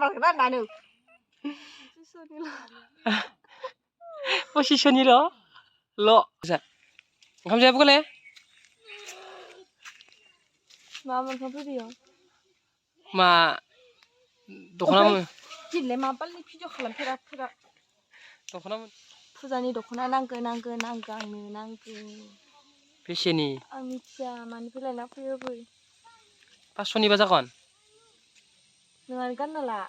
bakal nanu. Posisioni lo. Lo. Kamu siapa kali? Mama kamu dia. Ma dokona mu. Jille ma balik video kalam pera. Dokona mu. Fuzani dokona nangge. Pesini. Ani cia mani pela nak pera boy. Pasoni baca kon. Dengan kan nala.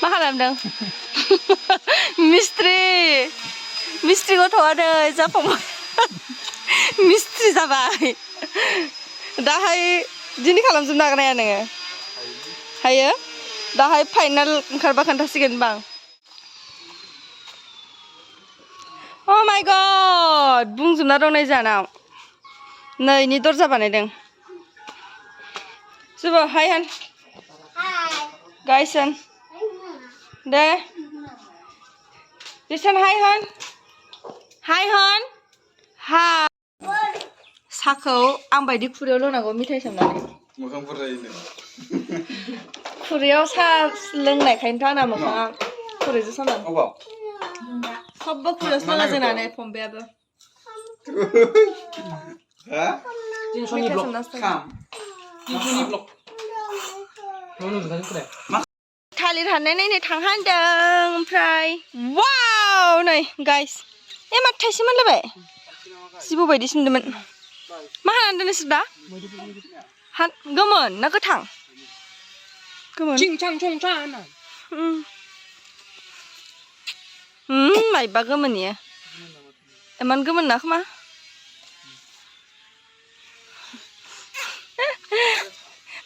Ma खालामदों मिस्ट्रि गथ'आ नै जाफांबाय मिस्ट्रि जाबाय दाहाय दिनै खालामजोबनो हागोन ना नोङो हायो दाहाय फाइनाल ओंखारबा खोन्थासिगोन बां अ माय गड बुंजोबना दं नै जानाव नै नि दरजा बानायदों जुबो हाय होन गाइस होन दे listen hi hon साखौ आं बायदि खुरैयाव लोंनांगौ मिथाइ सोमनानै मोखांफोर जायोनो खुरैयाव सा लोंनायखायनोथ' आंना मोखाङा खुरैजों समान सबबो खुरैयाव लोङा जोंना नै फंबायाबो हा मिथाइ सोमना थालिर हाननानै थांहांदों ओमफ्राय वाव नै गाइस ए मा थाइसे मोनलायबाय जिबौ बायदि सिनदोंमोन मा हानानै दोननोसै दा गोमोन ना गोथां गोमोन माइबा गोमोन इयो इमान गोमोन ना खोमा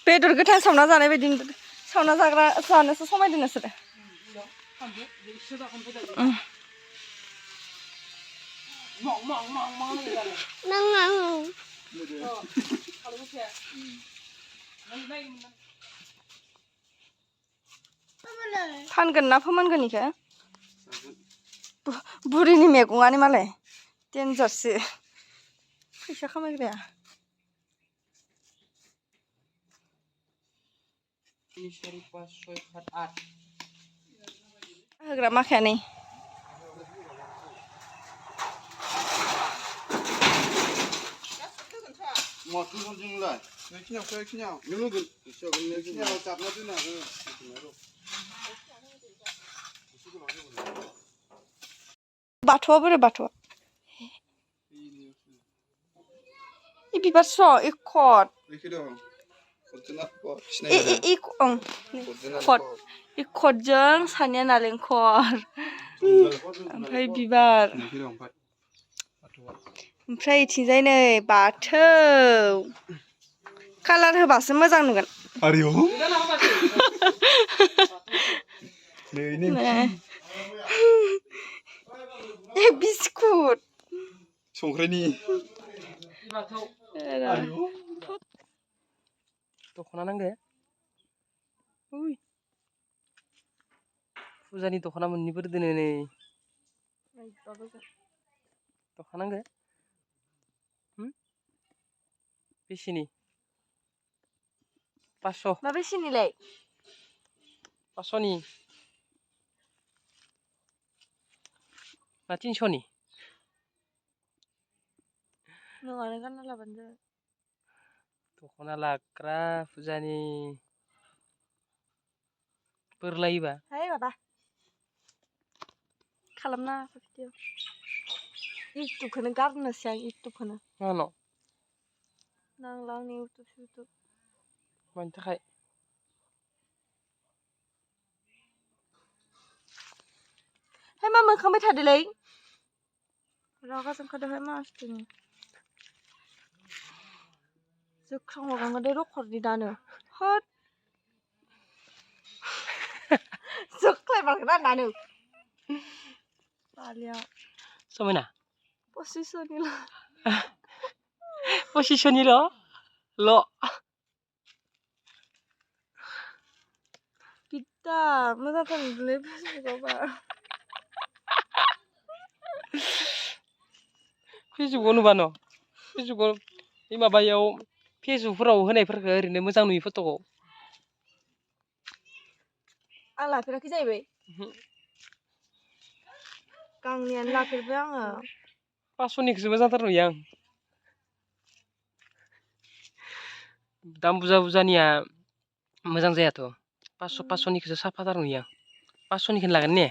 बेदर गोथां सावना जानाय बायदि सावना जाग्रा जानोसो समायदों नोंसोरो फानगोन ना फोमोनगोन इखो बुरिनि मैगङानो मालाय डेन्जारसो फैसा खामायग्राया होग्रा माखाया नै batwo बोरै batwo इ बिबार स इखट इखटजों सानिया नालेंखर ओमफ्राय बिबार ओमफ्राय इथिंजाय नै बाथौ कालार होबासो मोजां नुगोन आरियो ए biscuit संख्रिनि dokona nangge fuzani dokona मोननैबो दोनो नै dokona nangge बेसेनि 500 मा बेसेनिलाय 500 नि ना 300 नि नोंआनो गानना लाबानो जाबाय dokona लाग्रा fuzani बोर लायोबा हाय बाबा खालामना भिडिअ इउटुबखौनो गारनोसै आं इउटुबखौनो मानो नांला आंनि इउटुब मानि थाखाय हाय मा मोखांबाय थादोलै रागा जोंखादोहाय मासथिनि जोख्रां हगांदो रखरनि दानो हट जख्लाय बारगोन नानु बालिया समायना posisioni lo दा मोजांथार नुदोंलै फेसबुकआवबा फेसबुकआव नुबा न' फेसबुकआव बे माबायाव फेसबुकफोराव होनायफोरखौ ओरैनो मोजां नुयो फट'खौ आं लाफेराखै जाहैबाय गांनैयानो लाफेरबाय आङो 500निखौसो मोजांथार नुयो आं दाम बुरजा बुरजानिया मोजां जायाथ' 500निखौसो साफाथार नुयो आं 500निखौनो लागोन ने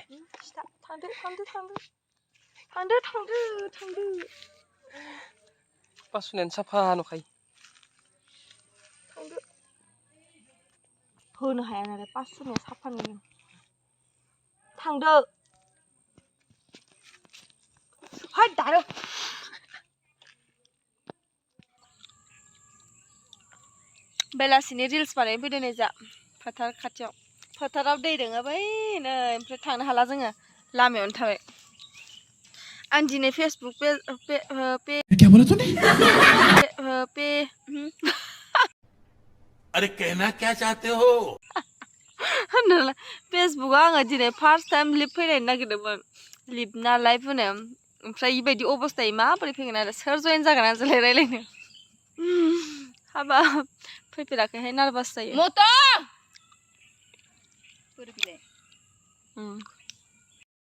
थांदो 500नियानो साफा नुखायो थांदो होनो हाया नालाय 500निया साफा नुयो थांदो है दानो बेलासिनि रिल्स बानायनो फैदों नै जा फोथार खाथियाव फोथाराव दै दोङो बै नै ओमफ्राय थांनो हाला जोङो लामायावनो थाबाय आं दिनै फेसबुक पे अरे कहना क्या चाहते हो फेसबुकआव आङो दिनै फार्स्ट टाइम लिभ फैनो नागिरदोंमोन लिभ ना लाइभ होनो ओमफ्राय बेबायदि अबस्थायै माबोरै फैगोन आरो सोर जयेन जागोन आं जोंलाय रायलायनो हाबाब फैफेराखैहाय नार्भास जायो